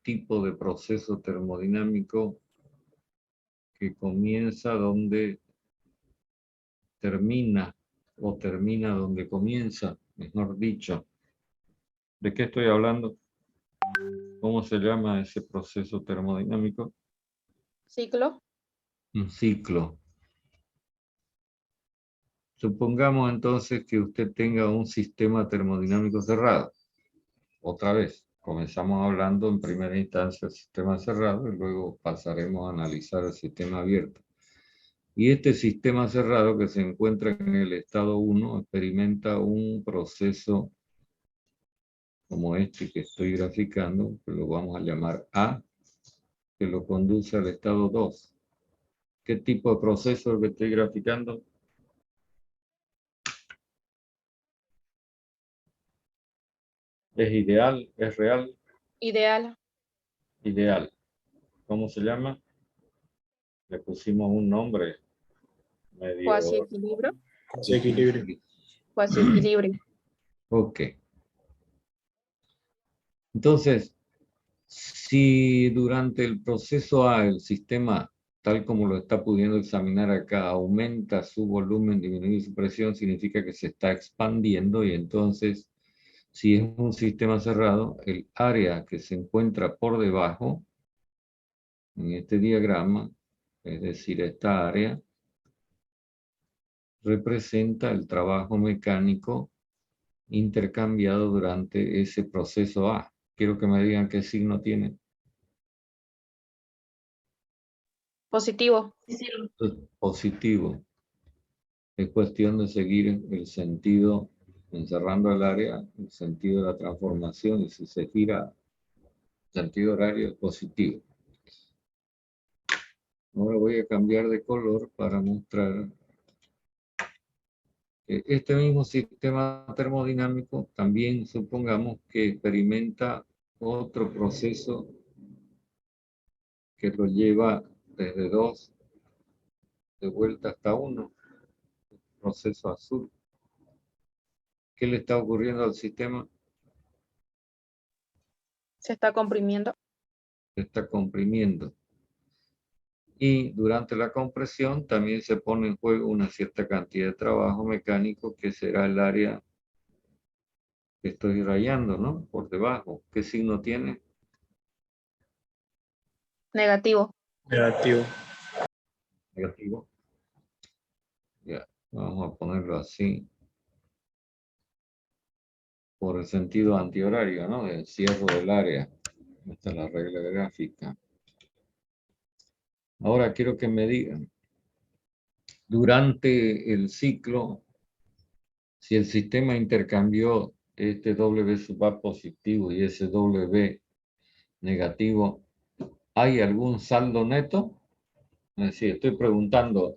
tipo de proceso termodinámico que comienza donde termina, o termina donde comienza, mejor dicho. ¿De qué estoy hablando? ¿Cómo se llama ese proceso termodinámico? Ciclo. Un ciclo. Supongamos entonces que usted tenga un sistema termodinámico cerrado. Otra vez, comenzamos hablando en primera instancia del sistema cerrado y luego pasaremos a analizar el sistema abierto. Y este sistema cerrado que se encuentra en el estado 1 experimenta un proceso como este que estoy graficando, que lo vamos a llamar A, que lo conduce al estado 2. ¿Qué tipo de proceso es el que estoy graficando? ¿Es ideal? ¿Es real? Ideal. Ideal. ¿Cómo se llama? Le pusimos un nombre medio... Cuasi equilibrio. Cuasi equilibrio. Cuasi equilibrio. Ok. Entonces, si durante el proceso A el sistema, tal como lo está pudiendo examinar acá, aumenta su volumen, disminuye su presión, significa que se está expandiendo y entonces, si es un sistema cerrado, el área que se encuentra por debajo, en este diagrama, es decir, esta área, representa el trabajo mecánico intercambiado durante ese proceso A. Quiero que me digan qué signo tiene. Positivo. Positivo. Es cuestión de seguir el sentido, encerrando el área, el sentido de la transformación, y si se gira el sentido horario es positivo. Ahora voy a cambiar de color para mostrar que este mismo sistema termodinámico también supongamos que experimenta otro proceso que lo lleva desde 2 de vuelta hasta 1, proceso azul. ¿Qué le está ocurriendo al sistema? Se está comprimiendo. Se está comprimiendo. Y durante la compresión también se pone en juego una cierta cantidad de trabajo mecánico que será el área que estoy rayando, ¿no? Por debajo. ¿Qué signo tiene? Negativo. Negativo. Negativo. Ya, vamos a ponerlo así. Por el sentido antihorario, ¿no? Del cierre del área. Esta es la regla gráfica. Ahora quiero que me digan, durante el ciclo, si el sistema intercambió este W sub A positivo y ese W negativo, ¿hay algún saldo neto? Es decir, estoy preguntando,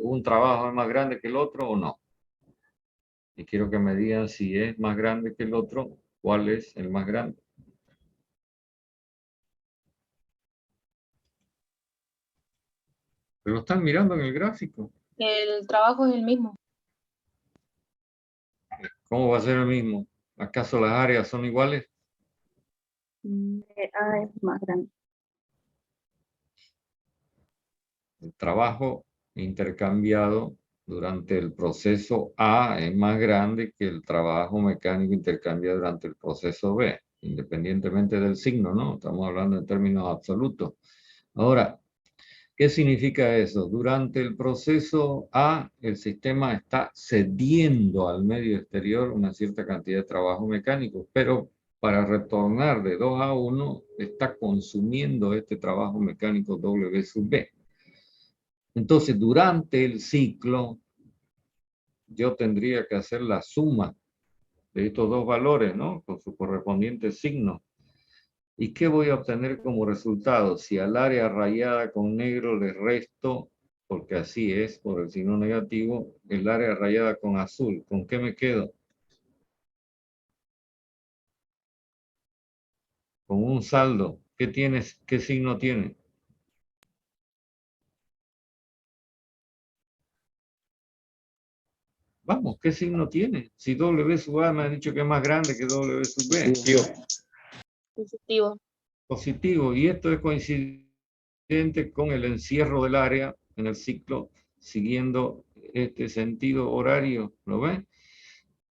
¿un trabajo es más grande que el otro o no? Y quiero que me digan si es más grande que el otro, ¿cuál es el más grande? ¿Pero lo están mirando en el gráfico? El trabajo es el mismo. ¿Cómo va a ser el mismo? ¿Acaso las áreas son iguales? A es más grande. El trabajo intercambiado durante el proceso A es más grande que el trabajo mecánico intercambiado durante el proceso B, independientemente del signo, ¿no? Estamos hablando en términos absolutos. Ahora, ¿qué significa eso? Durante el proceso A, el sistema está cediendo al medio exterior una cierta cantidad de trabajo mecánico, pero para retornar de 2 a 1, está consumiendo este trabajo mecánico W sub B. Entonces, durante el ciclo, yo tendría que hacer la suma de estos dos valores, ¿no? Con su correspondiente signo. ¿Y qué voy a obtener como resultado? Si al área rayada con negro le resto, porque así es, por el signo negativo, el área rayada con azul, ¿con qué me quedo? Con un saldo. ¿Qué tienes? ¿Qué signo tiene? Vamos, ¿qué signo tiene? Si W sub A me ha dicho que es más grande que W sub B. Positivo. Positivo. positivo. Y esto es coincidente con el encierro del área en el ciclo, siguiendo este sentido horario, ¿lo ven?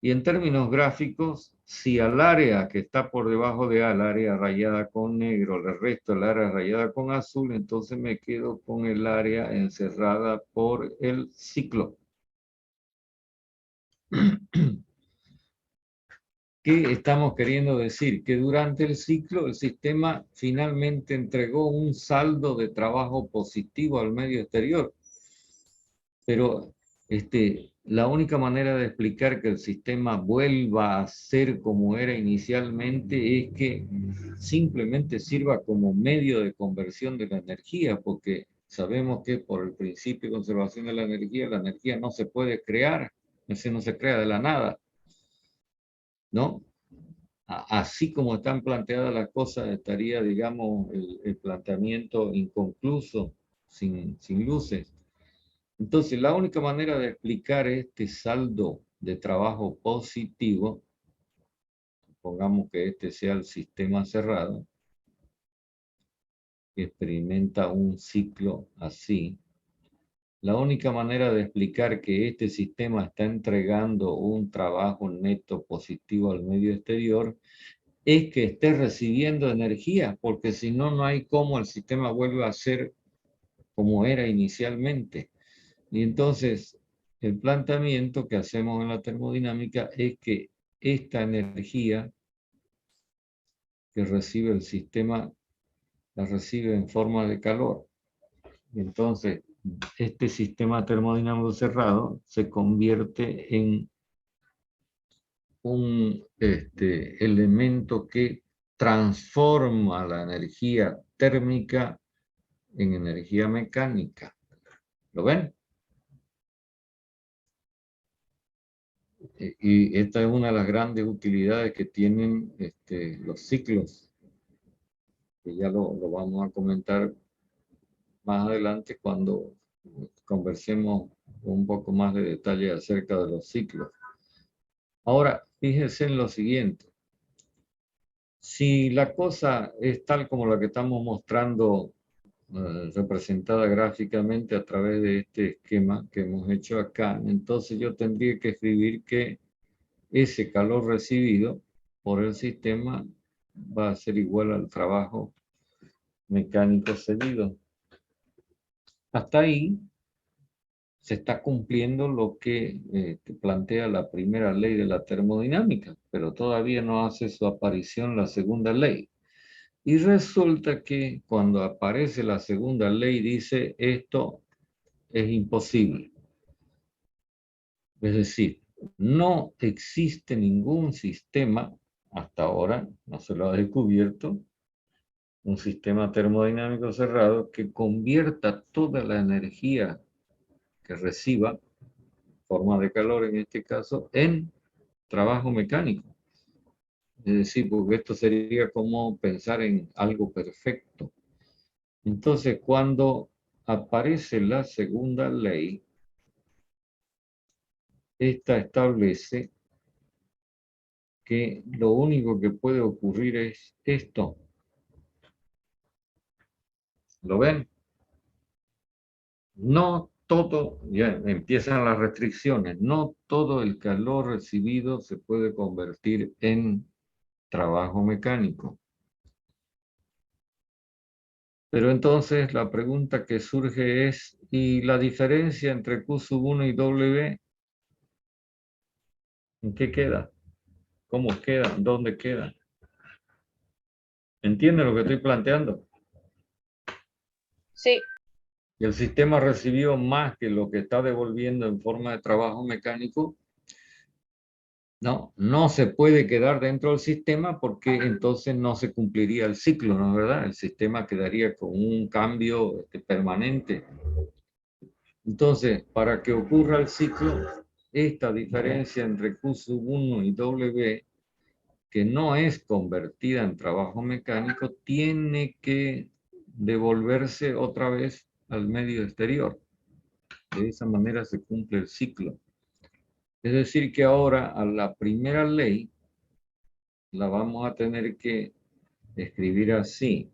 Y en términos gráficos, si al área que está por debajo de A, el área rayada con negro, le resto el área rayada con azul, entonces me quedo con el área encerrada por el ciclo. ¿Qué estamos queriendo decir? Que durante el ciclo el sistema finalmente entregó un saldo de trabajo positivo al medio exterior. Pero la única manera de explicar que el sistema vuelva a ser como era inicialmente es que simplemente sirva como medio de conversión de la energía, porque sabemos que por el principio de conservación de la energía no se puede crear, no se crea de la nada, ¿no? Así como están planteadas las cosas, estaría, digamos, el planteamiento inconcluso, sin luces. Entonces, la única manera de explicar este saldo de trabajo positivo, pongamos que este sea el sistema cerrado, que experimenta un ciclo así, la única manera de explicar que este sistema está entregando un trabajo neto positivo al medio exterior es que esté recibiendo energía, porque si no, no hay cómo el sistema vuelva a ser como era inicialmente. Y entonces, el planteamiento que hacemos en la termodinámica es que esta energía que recibe el sistema la recibe en forma de calor. Y entonces, este sistema termodinámico cerrado se convierte en un elemento que transforma la energía térmica en energía mecánica. ¿Lo ven? Y esta es una de las grandes utilidades que tienen los ciclos, que ya lo vamos a comentar más adelante cuando conversemos un poco más de detalle acerca de los ciclos. Ahora, fíjense en lo siguiente. Si la cosa es tal como la que estamos mostrando, representada gráficamente a través de este esquema que hemos hecho acá, entonces yo tendría que escribir que ese calor recibido por el sistema va a ser igual al trabajo mecánico cedido. Hasta ahí se está cumpliendo lo que plantea la primera ley de la termodinámica, pero todavía no hace su aparición la segunda ley. Y resulta que cuando aparece la segunda ley dice esto es imposible. Es decir, no existe ningún sistema, hasta ahora no se lo ha descubierto, un sistema termodinámico cerrado que convierta toda la energía que reciba, forma de calor en este caso, en trabajo mecánico. Es decir, porque esto sería como pensar en algo perfecto. Entonces, cuando aparece la segunda ley, esta establece que lo único que puede ocurrir es esto. ¿Lo ven? No todo, ya empiezan las restricciones, no todo el calor recibido se puede convertir en trabajo mecánico. Pero entonces la pregunta que surge es, ¿y la diferencia entre Q sub 1 y W? ¿En qué queda? ¿Cómo queda? ¿Dónde queda? ¿Entienden lo que estoy planteando? Sí, Y el sistema recibió más que lo que está devolviendo en forma de trabajo mecánico. No se puede quedar dentro del sistema porque entonces no se cumpliría el ciclo, ¿no es verdad? El sistema quedaría con un cambio permanente. Entonces, para que ocurra el ciclo, esta diferencia entre Q sub 1 y W, que no es convertida en trabajo mecánico, tiene que devolverse otra vez al medio exterior. De esa manera se cumple el ciclo. Es decir, que ahora a la primera ley la vamos a tener que escribir así.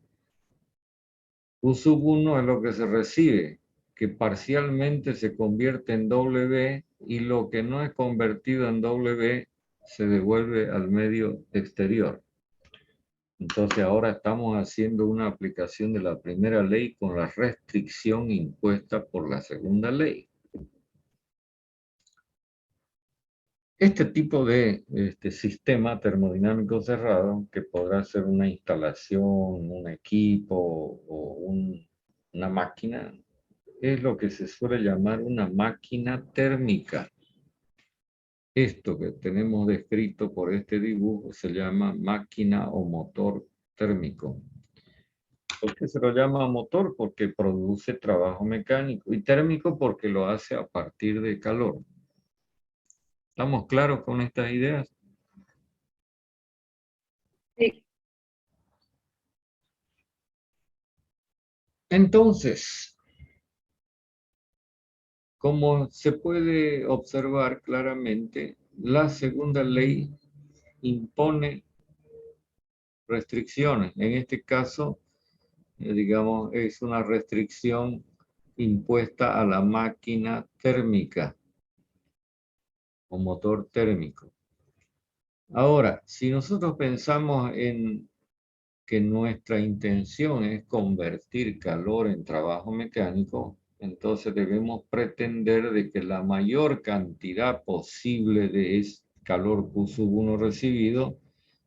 Q sub 1 es lo que se recibe, que parcialmente se convierte en W y lo que no es convertido en W se devuelve al medio exterior. Entonces ahora estamos haciendo una aplicación de la primera ley con la restricción impuesta por la segunda ley. Este tipo de sistema termodinámico cerrado, que podrá ser una instalación, un equipo o una máquina, es lo que se suele llamar una máquina térmica. Esto que tenemos descrito por este dibujo se llama máquina o motor térmico. ¿Por qué se lo llama motor? Porque produce trabajo mecánico, y térmico porque lo hace a partir de calor. ¿Estamos claros con estas ideas? Sí. Entonces, como se puede observar claramente, la segunda ley impone restricciones. En este caso, digamos, es una restricción impuesta a la máquina térmica o motor térmico. Ahora, si nosotros pensamos en que nuestra intención es convertir calor en trabajo mecánico, entonces debemos pretender de que la mayor cantidad posible de ese calor Q sub 1 recibido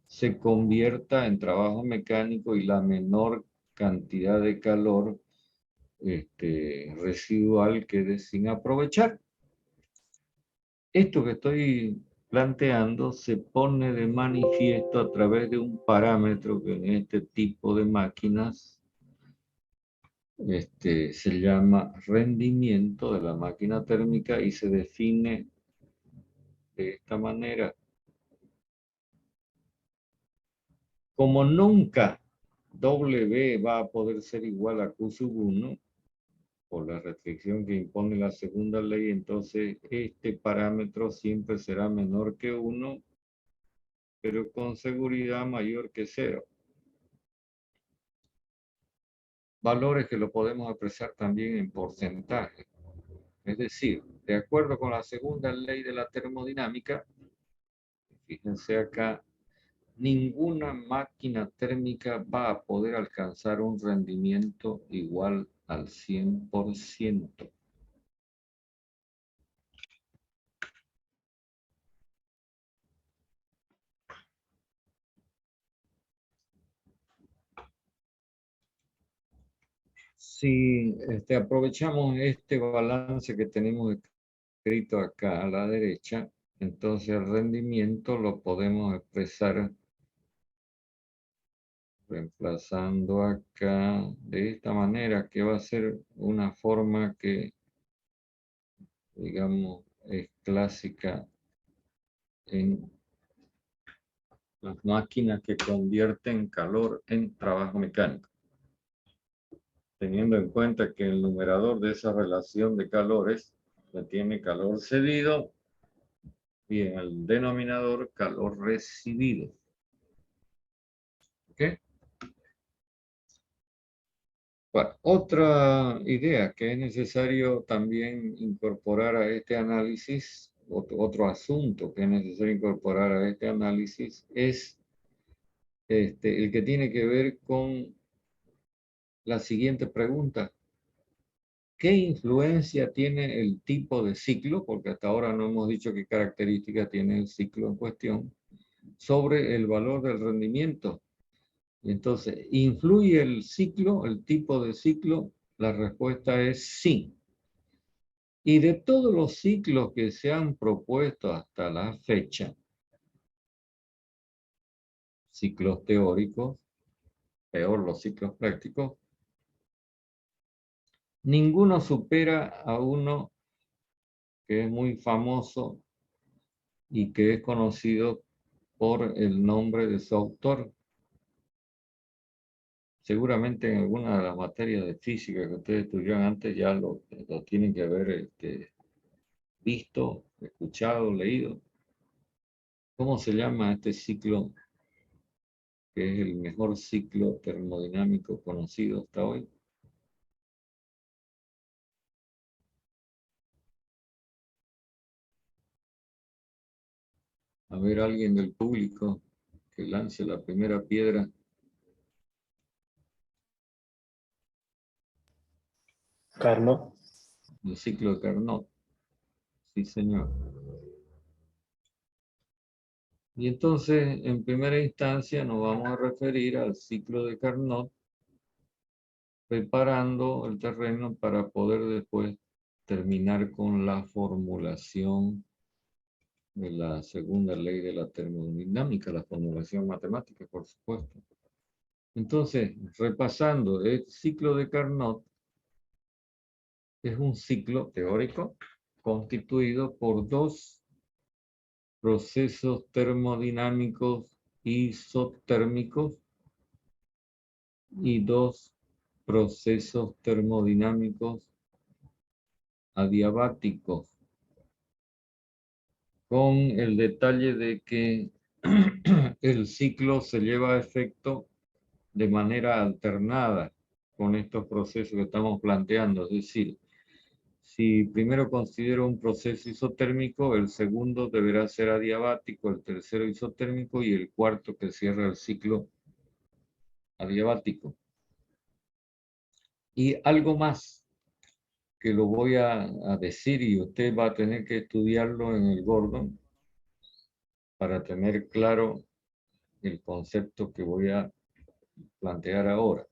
se convierta en trabajo mecánico y la menor cantidad de calor residual quede sin aprovechar. Esto que estoy planteando se pone de manifiesto a través de un parámetro que en este tipo de máquinas se llama rendimiento de la máquina térmica y se define de esta manera. Como nunca W va a poder ser igual a Q sub 1, por la restricción que impone la segunda ley, entonces este parámetro siempre será menor que 1, pero con seguridad mayor que 0. Valores que lo podemos expresar también en porcentaje. Es decir, de acuerdo con la segunda ley de la termodinámica, fíjense acá, ninguna máquina térmica va a poder alcanzar un rendimiento igual al 100%. Si aprovechamos este balance que tenemos escrito acá a la derecha, entonces el rendimiento lo podemos expresar reemplazando acá de esta manera, que va a ser una forma que, digamos, es clásica en las máquinas que convierten calor en trabajo mecánico. Teniendo en cuenta que el numerador de esa relación de calores tiene calor cedido y en el denominador calor recibido. ¿Ok? Bueno, otra idea que es necesario también incorporar a este análisis, otro asunto que es necesario incorporar a este análisis es el que tiene que ver con la siguiente pregunta. ¿Qué influencia tiene el tipo de ciclo? Porque hasta ahora no hemos dicho qué características tiene el ciclo en cuestión sobre el valor del rendimiento. Y entonces, ¿influye el ciclo, el tipo de ciclo? La respuesta es sí. Y de todos los ciclos que se han propuesto hasta la fecha, ciclos teóricos, peor los ciclos prácticos, ninguno supera a uno que es muy famoso y que es conocido por el nombre de su autor. Seguramente en alguna de las materias de física que ustedes estudiaron antes ya lo tienen que haber visto, escuchado, leído. ¿Cómo se llama este ciclo que es el mejor ciclo termodinámico conocido hasta hoy. A ver, alguien del público que lance la primera piedra. Carnot. El ciclo de Carnot. Sí, señor. Y entonces, en primera instancia, nos vamos a referir al ciclo de Carnot, preparando el terreno para poder después terminar con la formulación de la segunda ley de la termodinámica, la formulación matemática, por supuesto. Entonces, repasando, el ciclo de Carnot es un ciclo teórico constituido por dos procesos termodinámicos isotérmicos y dos procesos termodinámicos adiabáticos, con el detalle de que el ciclo se lleva a efecto de manera alternada con estos procesos que estamos planteando. Es decir, si primero considero un proceso isotérmico, el segundo deberá ser adiabático, el tercero isotérmico y el cuarto que cierra el ciclo adiabático. Y algo más que lo voy a decir y usted va a tener que estudiarlo en el Gordon para tener claro el concepto que voy a plantear ahora.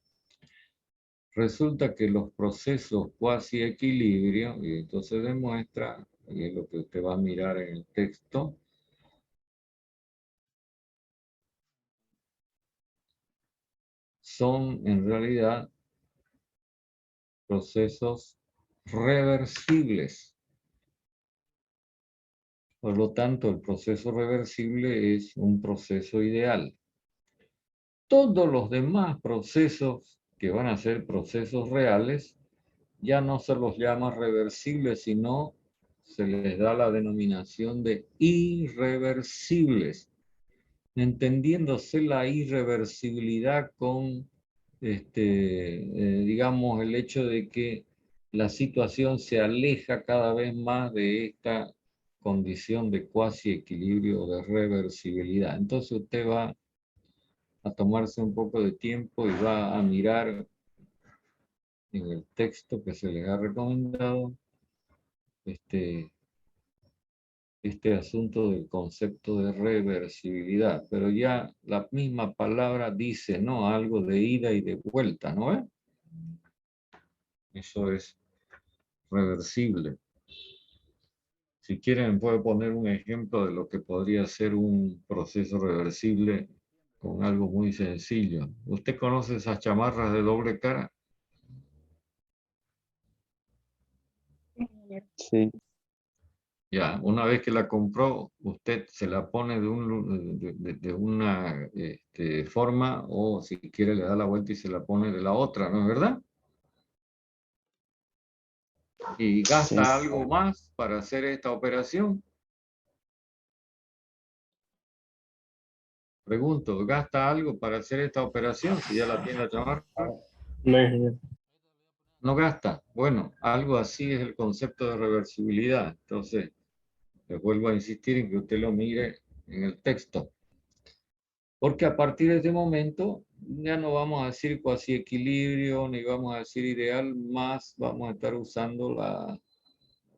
Resulta que los procesos cuasi equilibrio, y entonces demuestra, y es lo que usted va a mirar en el texto, son en realidad procesos reversibles. Por lo tanto, el proceso reversible es un proceso ideal. Todos los demás procesos que van a ser procesos reales ya no se los llama reversibles, sino se les da la denominación de irreversibles, entendiéndose la irreversibilidad con, digamos, el hecho de que la situación se aleja cada vez más de esta condición de cuasi equilibrio o de reversibilidad. Entonces usted va a tomarse un poco de tiempo y va a mirar en el texto que se les ha recomendado este asunto del concepto de reversibilidad, pero ya la misma palabra dice, ¿no? Algo de ida y de vuelta, ¿no es? Eso es reversible. Si quieren, puedo poner un ejemplo de lo que podría ser un proceso reversible con algo muy sencillo. ¿Usted conoce esas chamarras de doble cara? Sí. Ya, una vez que la compró, usted se la pone de una forma o si quiere le da la vuelta y se la pone de la otra, ¿no es verdad? Y Sí. gasta algo más para hacer esta operación. Pregunto, ¿gasta algo para hacer esta operación si ya la tiene la chamarra? No, ingeniero. No gasta. Bueno, algo así es el concepto de reversibilidad. Entonces, les vuelvo a insistir en que usted lo mire en el texto. Porque a partir de este momento ya no vamos a decir cuasi equilibrio, ni vamos a decir ideal, más vamos a estar usando la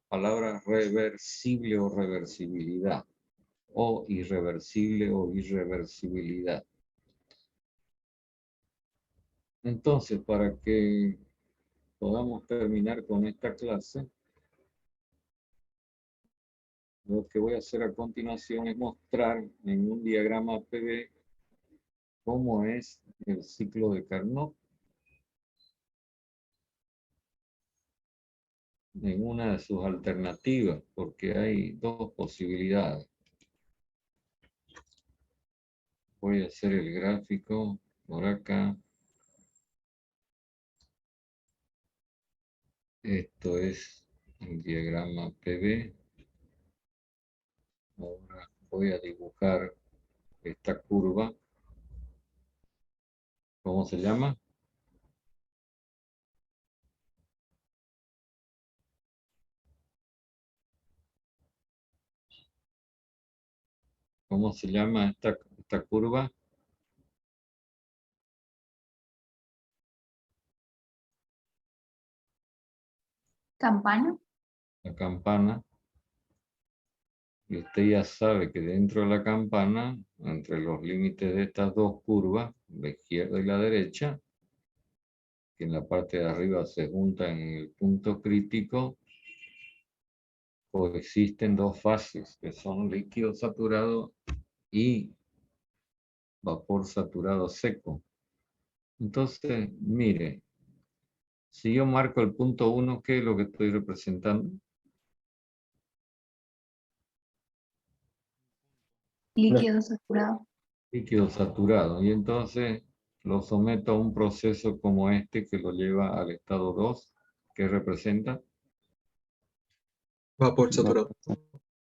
palabra reversible o reversibilidad, o irreversible o irreversibilidad. Entonces, para que podamos terminar con esta clase, lo que voy a hacer a continuación es mostrar en un diagrama PV cómo es el ciclo de Carnot en una de sus alternativas, porque hay dos posibilidades. Voy a hacer el gráfico por acá. Esto es el diagrama PV. Ahora voy a dibujar esta curva ¿Cómo se llama? ¿Cómo se llama esta curva? Campana. La campana. Y usted ya sabe que dentro de la campana, entre los límites de estas dos curvas, la izquierda y la derecha, que en la parte de arriba se juntan en el punto crítico, coexisten dos fases, que son líquido saturado y vapor saturado seco. Entonces, mire, si yo marco el punto 1, ¿qué es lo que estoy representando? Líquido saturado. Líquido saturado. Y entonces lo someto a un proceso como este que lo lleva al estado 2, que representa Vapor saturado.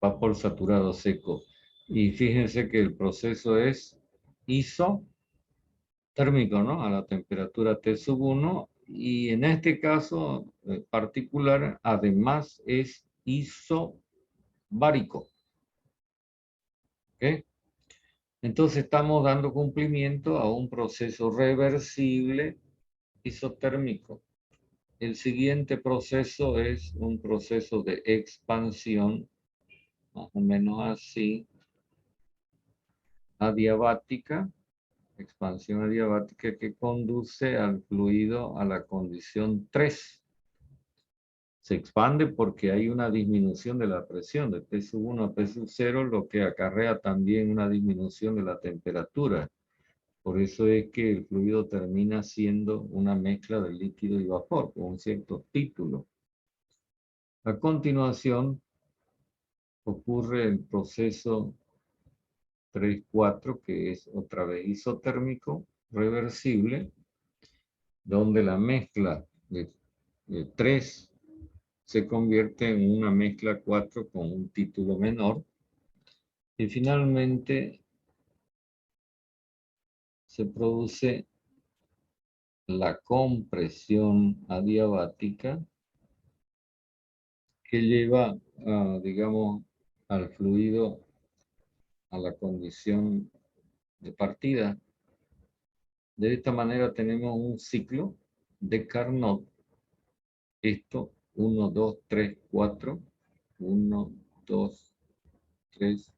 vapor saturado seco. Y fíjense que el proceso es isotérmico, ¿no? A la temperatura T⁻₁. Y en este caso particular, además es isobárico. ¿Ok? Entonces estamos dando cumplimiento a un proceso reversible isotérmico. El siguiente proceso es un proceso de expansión, más o menos así, adiabática, expansión adiabática que conduce al fluido a la condición 3. Se expande porque hay una disminución de la presión de P⁻₁ a P⁻₀, lo que acarrea también una disminución de la temperatura. Por eso es que el fluido termina siendo una mezcla de líquido y vapor, con un cierto título. A continuación, ocurre el proceso 3-4, que es otra vez isotérmico, reversible, donde la mezcla de 3 se convierte en una mezcla 4 con un título menor. Y finalmente se produce la compresión adiabática que lleva, digamos, al fluido a la condición de partida. De esta manera tenemos un ciclo de Carnot. Esto, 1, 2, 3, 4. 1, 2, 3,